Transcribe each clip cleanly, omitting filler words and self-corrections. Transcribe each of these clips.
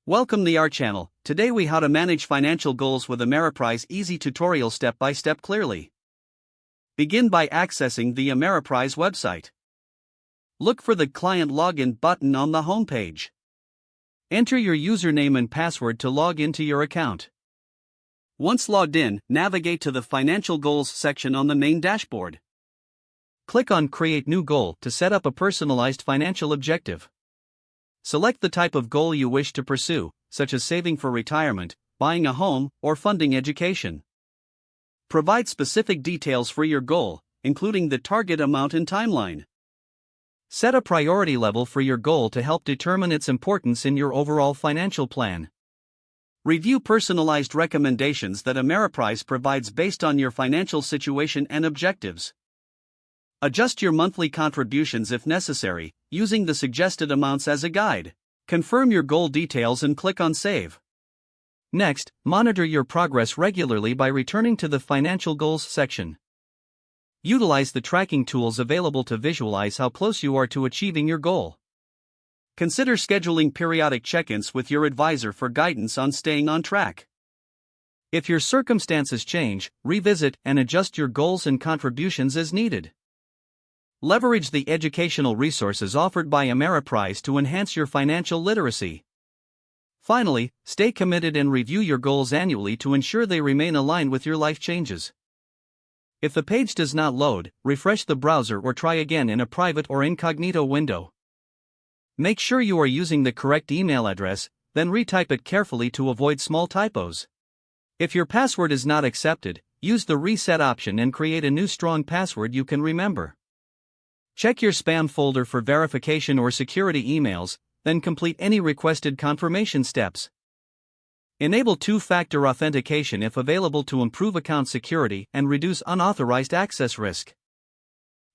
Welcome to our channel. Today we how to manage financial goals with Ameriprise easy tutorial step by step clearly. Begin by accessing the Ameriprise website. Look for the client login button on the home page. Enter your username and password to log into your account. Once logged in, navigate to the financial goals section on the main dashboard. Click on Create New Goal to set up a personalized financial objective. Select the type of goal you wish to pursue, such as saving for retirement, buying a home, or funding education. Provide specific details for your goal, including the target amount and timeline. Set a priority level for your goal to help determine its importance in your overall financial plan. Review personalized recommendations that Ameriprise provides based on your financial situation and objectives. Adjust your monthly contributions if necessary, using the suggested amounts as a guide. Confirm your goal details and click on Save. Next, monitor your progress regularly by returning to the Financial Goals section. Utilize the tracking tools available to visualize how close you are to achieving your goal. Consider scheduling periodic check-ins with your advisor for guidance on staying on track. If your circumstances change, revisit and adjust your goals and contributions as needed. Leverage the educational resources offered by Ameriprise to enhance your financial literacy. Finally, stay committed and review your goals annually to ensure they remain aligned with your life changes. If the page does not load, refresh the browser or try again in a private or incognito window. Make sure you are using the correct email address, then retype it carefully to avoid small typos. If your password is not accepted, use the reset option and create a new strong password you can remember. Check your spam folder for verification or security emails, then complete any requested confirmation steps. Enable two-factor authentication if available to improve account security and reduce unauthorized access risk.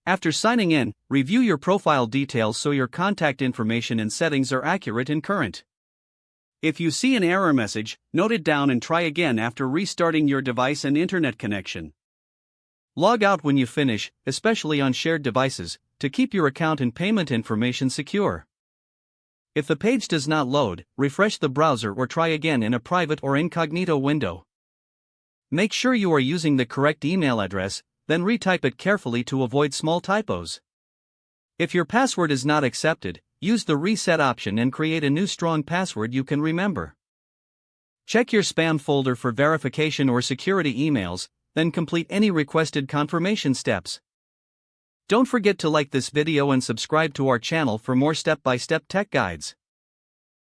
After signing in, review your profile details so your contact information and settings are accurate and current. If you see an error message, note it down and try again after restarting your device and internet connection. Log out when you finish, especially on shared devices, to keep your account and payment information secure. If the page does not load, refresh the browser or try again in a private or incognito window. Make sure you are using the correct email address, then retype it carefully to avoid small typos. If your password is not accepted, use the reset option and create a new strong password you can remember. Check your spam folder for verification or security emails, then complete any requested confirmation steps. Don't forget to like this video and subscribe to our channel for more step-by-step tech guides.